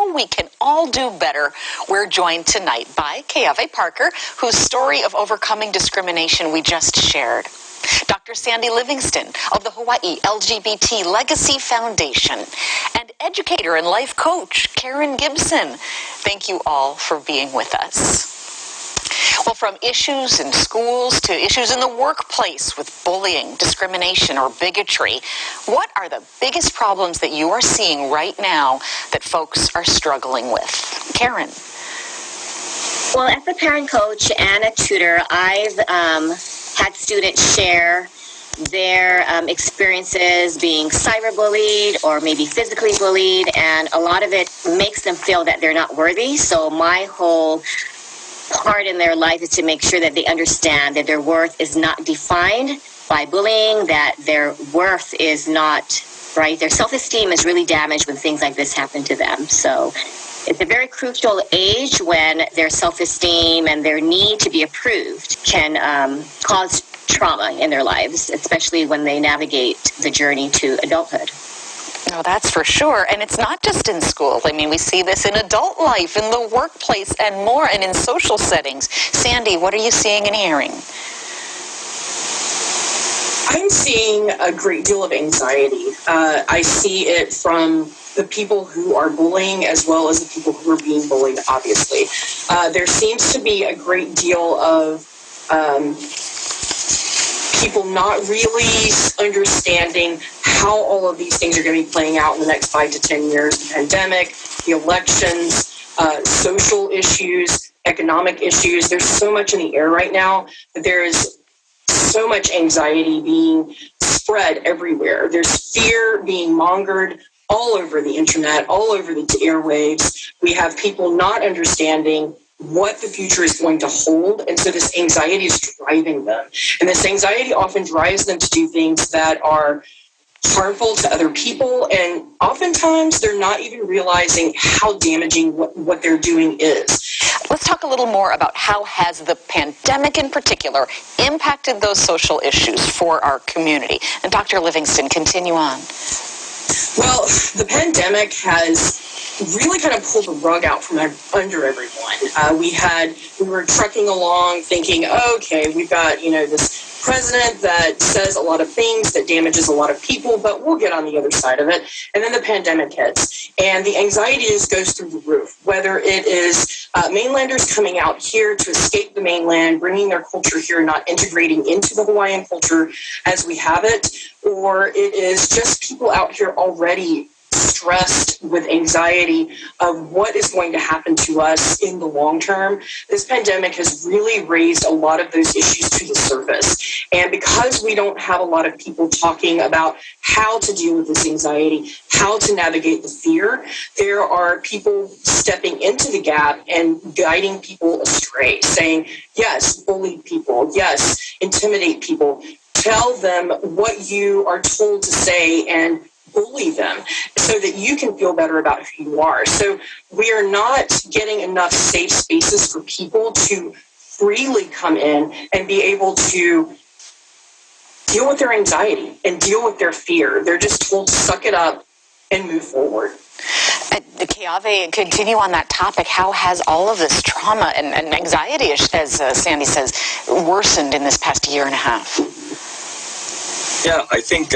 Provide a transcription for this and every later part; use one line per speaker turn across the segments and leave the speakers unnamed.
how we can all do better, we're joined tonight by Keawe Parker, whose story of overcoming discrimination we just shared. Dr. Sandy Livingston of the Hawaii LGBT Legacy Foundation, and educator and life coach Karen Gibson. Thank you all for being with us. Well, from issues in schools to issues in the workplace with bullying, discrimination, or bigotry, what are the biggest problems that you are seeing right now that folks are struggling with? Karen.
Well, as a parent coach and a tutor, I've had students share their experiences being cyberbullied or maybe physically bullied, and a lot of it makes them feel that they're not worthy. So my whole part in their life is to make sure that they understand that their worth is not defined by bullying, that their worth is not, right? Their self-esteem is really damaged when things like this happen to them. So it's a very crucial age when their self-esteem and their need to be approved can cause trauma in their lives, especially when they navigate the journey to adulthood.
No, that's for sure. And it's not just in school. I mean, we see this in adult life, in the workplace, and more, and in social settings. Sandy, what are you seeing and hearing?
I'm seeing a great deal of anxiety. I see it from the people who are bullying as well as the people who are being bullied, obviously. There seems to be a great deal of people not really understanding how all of these things are going to be playing out in the next 5 to 10 years. The pandemic, the elections, social issues, economic issues. There's so much in the air right now that there is so much anxiety being spread everywhere. There's fear being mongered all over the internet, all over the airwaves. We have people not understanding what the future is going to hold, and so this anxiety is driving them. And this anxiety often drives them to do things that are harmful to other people, and oftentimes they're not even realizing how damaging what they're doing is.
Let's talk a little more about how has the pandemic in particular impacted those social issues for our community. And Dr. Livingston, continue on.
Well, the pandemic has really kind of pulled the rug out from under everyone. We were trucking along thinking, okay, we've got, this president that says a lot of things that damages a lot of people, but we'll get on the other side of it. And then the pandemic hits, and the anxiety just goes through the roof, whether it is mainlanders coming out here to escape the mainland, bringing their culture here, not integrating into the Hawaiian culture as we have it, or it is just people out here already stressed with anxiety of what is going to happen to us in the long term. This pandemic has really raised a lot of those issues to the surface. And because we don't have a lot of people talking about how to deal with this anxiety, how to navigate the fear, there are people stepping into the gap and guiding people astray, saying, yes, bully people, yes, intimidate people, tell them what you are told to say and bully them so that you can feel better about who you are. So we are not getting enough safe spaces for people to freely come in and be able to deal with their anxiety and deal with their fear. They're just told to suck it up and move forward.
Keawe, continue on that topic. How has all of this trauma and anxiety, as Sandy says, worsened in this past year and a half?
Yeah, I think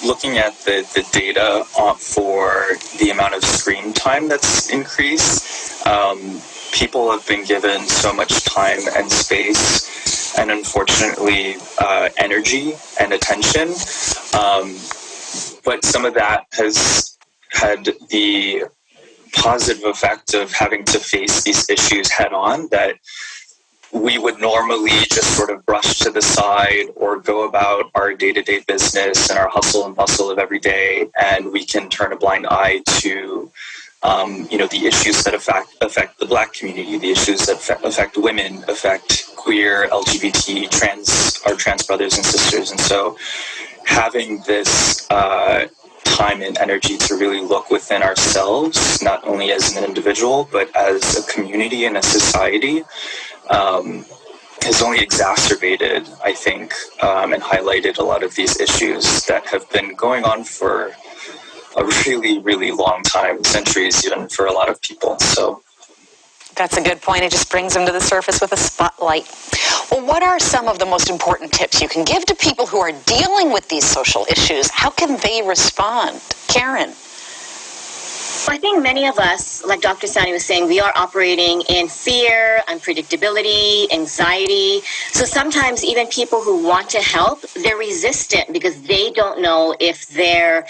looking at the data for the amount of screen time that's increased, people have been given so much time and space and unfortunately energy and attention. But some of that has had the positive effect of having to face these issues head on that we would normally just sort of brush to the side or go about our day-to-day business and our hustle and bustle of every day, and we can turn a blind eye to, the issues that affect the Black community, the issues that affect women, affect queer, LGBT, trans brothers and sisters. And so having this time and energy to really look within ourselves, not only as an individual, but as a community and a society, has only exacerbated, I think, and highlighted a lot of these issues that have been going on for a really, really long time, centuries even for a lot of people. So
that's a good point. It just brings them to the surface with a spotlight. Well, what are some of the most important tips you can give to people who are dealing with these social issues? How can they respond? Karen?
I think many of us, like Dr. Sandy was saying, we are operating in fear, unpredictability, anxiety. So sometimes even people who want to help, they're resistant because they don't know if their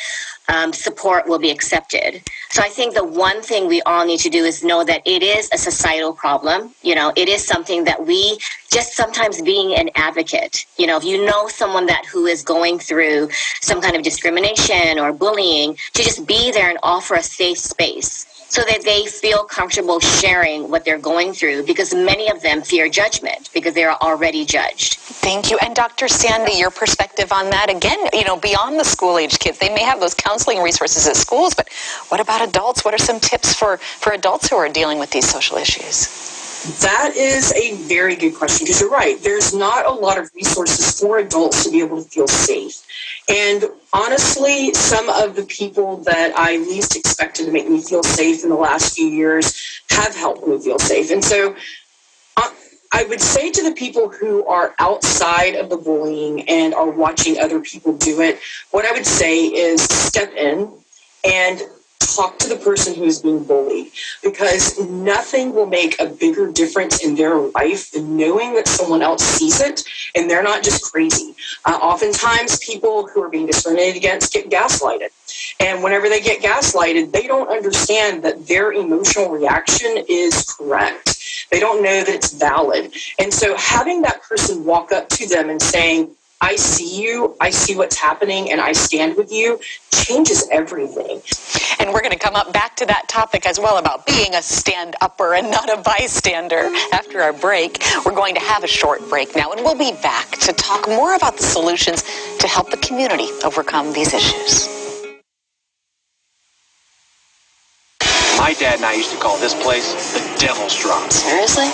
support will be accepted. So I think the one thing we all need to do is know that it is a societal problem. You know, it is something that we just sometimes being an advocate, you know, if you know someone who is going through some kind of discrimination or bullying, to just be there and offer a safe space so that they feel comfortable sharing what they're going through, because many of them fear judgment because they are already judged.
Thank you. And Dr. Sandy, your perspective on that, again, you know, beyond the school-age kids, they may have those counseling resources at schools, but what about adults? What are some tips for adults who are dealing with these social issues?
That is a very good question, because you're right. There's not a lot of resources for adults to be able to feel safe. And honestly, some of the people that I least expected to make me feel safe in the last few years have helped me feel safe. And so I would say to the people who are outside of the bullying and are watching other people do it, what I would say is step in and talk to the person who is being bullied, because nothing will make a bigger difference in their life than knowing that someone else sees it and they're not just crazy. Oftentimes people who are being discriminated against get gaslighted. And whenever they get gaslighted, they don't understand that their emotional reaction is correct. They don't know that it's valid. And so having that person walk up to them and saying, I see you, I see what's happening, and I stand with you, changes everything.
And we're going to come up back to that topic as well, about being a stand-upper and not a bystander. After our break, we're going to have a short break now, and we'll be back to talk more about the solutions to help the community overcome these issues.
My dad and I used to call this place the Devil's Drop.
Seriously?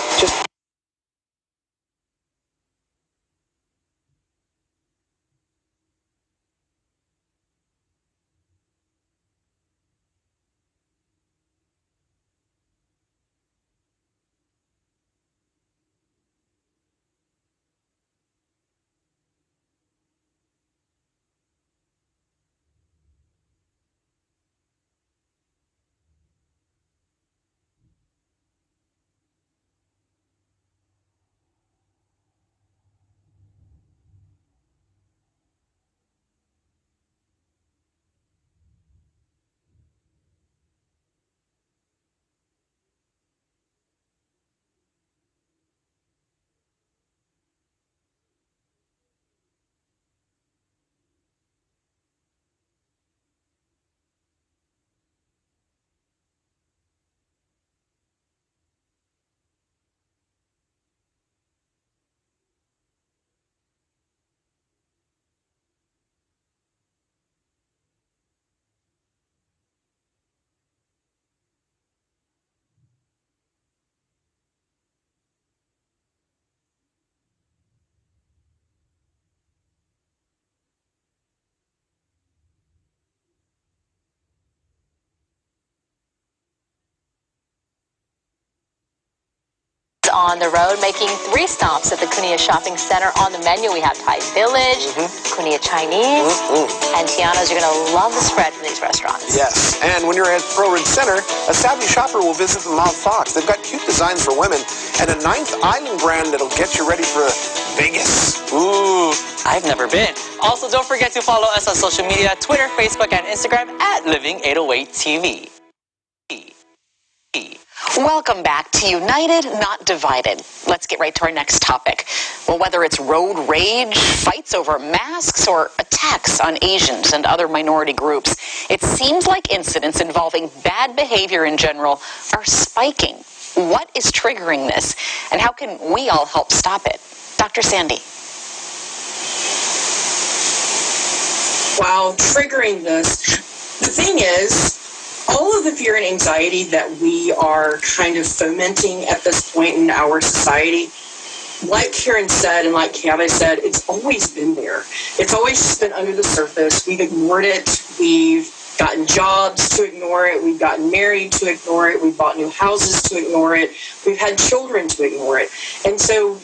On the road, making 3 stops at the Kunia Shopping Center. On the menu, we have Thai Village, Kunia Chinese, and Tiana's. You're going to love the spread from these restaurants.
Yes, and when you're at Pearl Ridge Center, a savvy shopper will visit the Mount Fox. They've got cute designs for women and a 9th Island brand that'll get you ready for Vegas.
Ooh, I've never been. Also, don't forget to follow us on social media, Twitter, Facebook, and Instagram at Living808TV.
Welcome back to United, Not Divided. Let's get right to our next topic. Well, whether it's road rage, fights over masks, or attacks on Asians and other minority groups, it seems like incidents involving bad behavior in general are spiking. What is triggering this, and how can we all help stop it? Dr. Sandy.
While triggering this, the thing is, all of the fear and anxiety that we are kind of fomenting at this point in our society, like Karen said and like Kaveh said, it's always been there. It's always just been under the surface. We've ignored it. We've gotten jobs to ignore it. We've gotten married to ignore it. We've bought new houses to ignore it. We've had children to ignore it. And so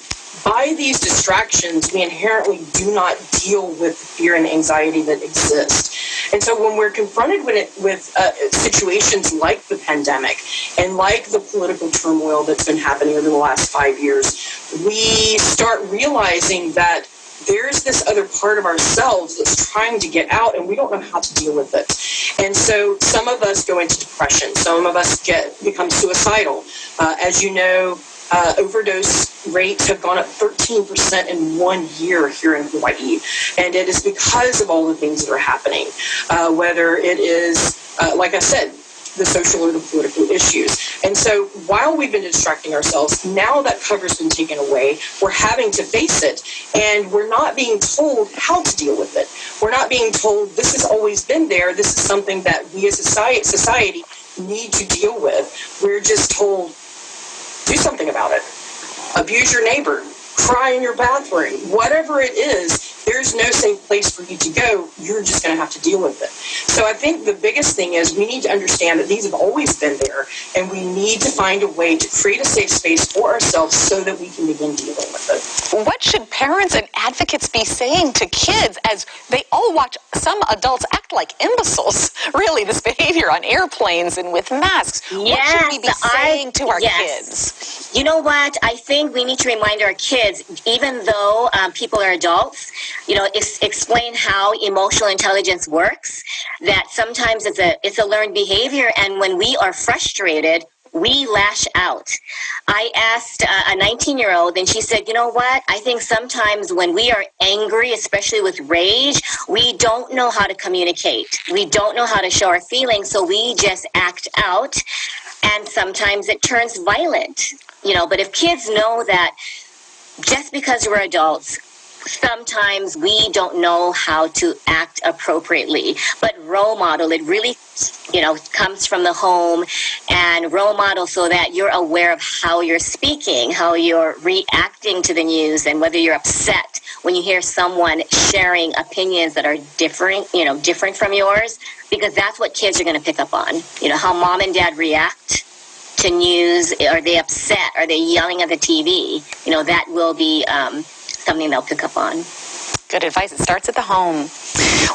by these distractions, we inherently do not deal with the fear and anxiety that exist. And so when we're confronted with situations like the pandemic and like the political turmoil that's been happening over the last 5 years, we start realizing that there's this other part of ourselves that's trying to get out, and we don't know how to deal with it. And so some of us go into depression. Some of us become suicidal. As you know, overdose rates have gone up 13% in 1 year here in Hawaii. And it is because of all the things that are happening, whether it is, like I said, the social or the political issues. And so while we've been distracting ourselves, now that cover's been taken away, we're having to face it, and we're not being told how to deal with it. We're not being told this has always been there. This is something that we as a society need to deal with. We're just told, do something about it. Abuse your neighbor. Cry in your bathroom. Whatever it is, there's no safe place for you to go. You're just going to have to deal with it. So I think the biggest thing is we need to understand that these have always been there, and we need to find a way to create a safe space for ourselves so that we can begin dealing with it.
What should parents and advocates be saying to kids as they all watch some adults act like imbeciles? Really, this behavior on airplanes and with masks. What should we be saying to our kids?
You know what? I think we need to remind our kids, even though people are adults, explain how emotional intelligence works, that sometimes it's a learned behavior, and when we are frustrated, we lash out. I asked a 19-year-old, and she said, you know what? I think sometimes when we are angry, especially with rage, we don't know how to communicate. We don't know how to show our feelings, so we just act out, and sometimes it turns violent. But if kids know that just because we're adults, sometimes we don't know how to act appropriately. But role model, it really, comes from the home, and role model so that you're aware of how you're speaking, how you're reacting to the news, and whether you're upset when you hear someone sharing opinions that are different from yours, because that's what kids are going to pick up on. How mom and dad react to news. Are they upset? Are they yelling at the TV? That will be something they'll pick up on.
Good advice. It starts at the home.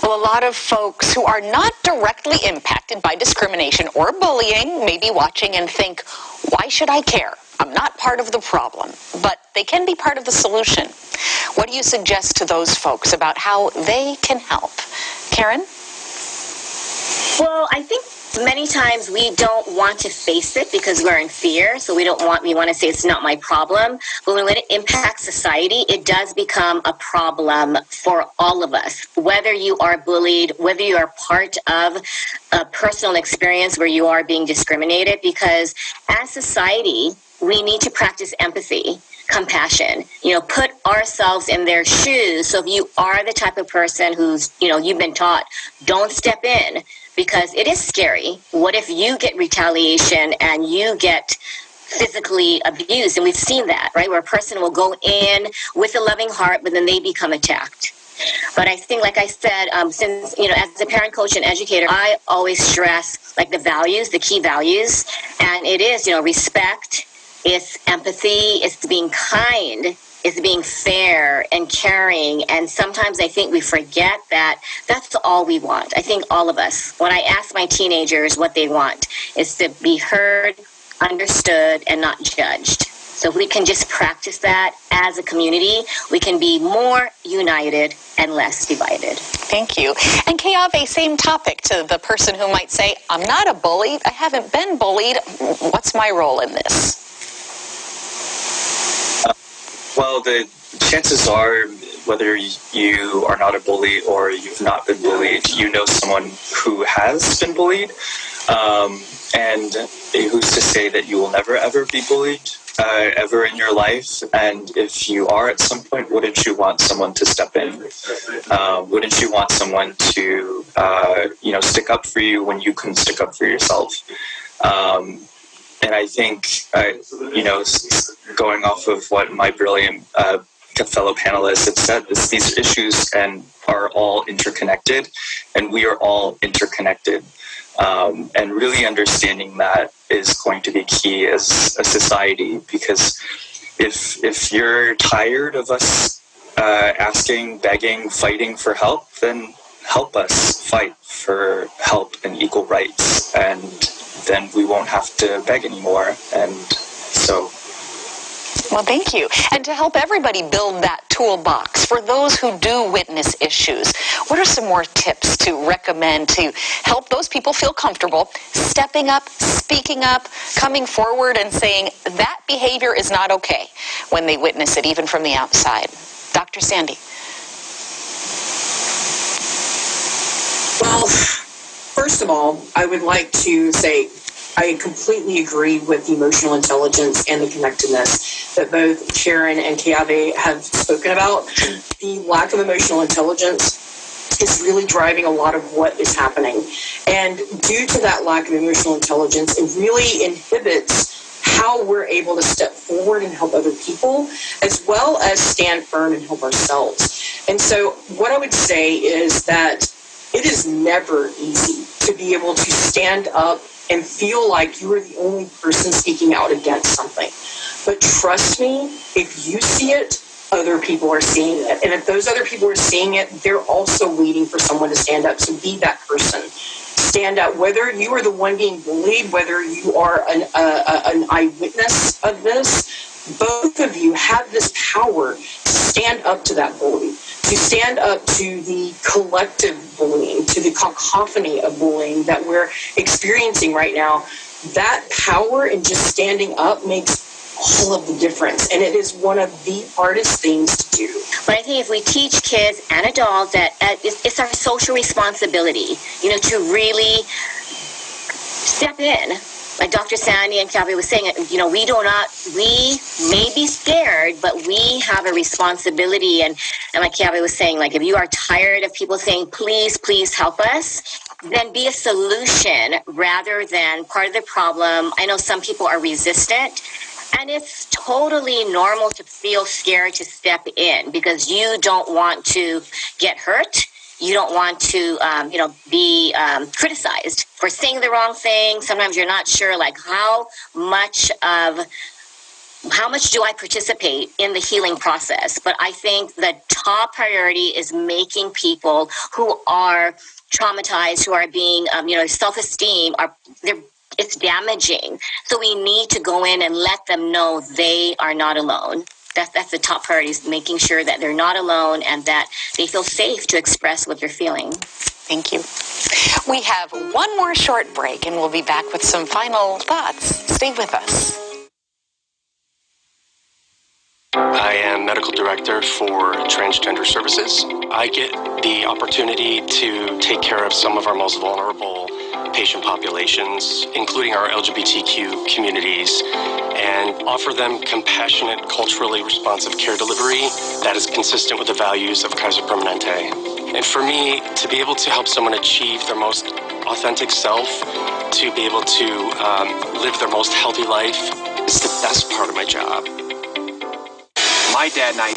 Well, a lot of folks who are not directly impacted by discrimination or bullying may be watching and think, why should I care? I'm not part of the problem. But they can be part of the solution. What do you suggest to those folks about how they can help? Karen?
Well, I think many times we don't want to face it because we're in fear, so we want to say it's not my problem. But when it impacts society, it does become a problem for all of us. Whether you are bullied, whether you are part of a personal experience where you are being discriminated, because as society, we need to practice empathy, compassion, put ourselves in their shoes. So if you are the type of person who's, you've been taught, don't step in, because it is scary. What if you get retaliation and you get physically abused? And we've seen that, right? Where a person will go in with a loving heart, but then they become attacked. But I think, like I said, since, as a parent, coach, and educator, I always stress, the values, the key values. And it is, respect, it's empathy, it's being kind, is being fair and caring. And sometimes I think we forget that that's all we want. I think all of us, when I ask my teenagers what they want, is to be heard, understood, and not judged. So if we can just practice that as a community, we can be more united and less divided.
Thank you. And Keave, same topic to the person who might say, I'm not a bully, I haven't been bullied, what's my role in this?
Well, the chances are, whether you are not a bully or you've not been bullied, you know someone who has been bullied. And who's to say that you will never, ever be bullied ever in your life? And if you are at some point, wouldn't you want someone to step in? Wouldn't you want someone to, stick up for you when you couldn't stick up for yourself? And I think, going off of what my brilliant fellow panelists have said, these issues are all interconnected, and we are all interconnected. And really understanding that is going to be key as a society, because if you're tired of us asking, begging, fighting for help, then help us fight for help and equal rights, and then we won't have to beg anymore. And so...
Well, thank you. And to help everybody build that toolbox for those who do witness issues, what are some more tips to recommend to help those people feel comfortable stepping up, speaking up, coming forward and saying that behavior is not okay when they witness it, even from the outside? Dr. Sandy.
Well, first of all, I would like to say I completely agree with the emotional intelligence and the connectedness that both Sharon and Keawe have spoken about. The lack of emotional intelligence is really driving a lot of what is happening. And due to that lack of emotional intelligence, it really inhibits how we're able to step forward and help other people, as well as stand firm and help ourselves. And so what I would say is that it is never easy to be able to stand up and feel like you are the only person speaking out against something. But trust me, if you see it, other people are seeing it. And if those other people are seeing it, they're also waiting for someone to stand up. So be that person. Stand up. Whether you are the one being bullied, whether you are an eyewitness of this, both of you have this power to stand up to that bully, to stand up to the collective bullying, to the cacophony of bullying that we're experiencing right now. That power in just standing up makes all of the difference, and it is one of the hardest things to do.
But I think if we teach kids and adults that it's our social responsibility, to really step in. Like Dr. Sandy and Keawe was saying, we may be scared, but we have a responsibility. And like Keawe was saying, like, if you are tired of people saying, please, please help us, then be a solution rather than part of the problem. I know some people are resistant, and it's totally normal to feel scared to step in because you don't want to get hurt. You don't want to, be criticized for saying the wrong thing. Sometimes you're not sure, like, how much do I participate in the healing process? But I think the top priority is making people who are traumatized, who are being, self-esteem, it's damaging. So we need to go in and let them know they are not alone. That's the top priority, is making sure that they're not alone and that they feel safe to express what they're feeling.
Thank you. We have one more short break, and we'll be back with some final thoughts. Stay with us.
I am medical director for Transgender Services. I get the opportunity to take care of some of our most vulnerable patient populations, including our LGBTQ communities, and offer them compassionate, culturally responsive care delivery that is consistent with the values of Kaiser Permanente. And for me, to be able to help someone achieve their most authentic self, to be able to live their most healthy life, is the best part of my job.
My dad and I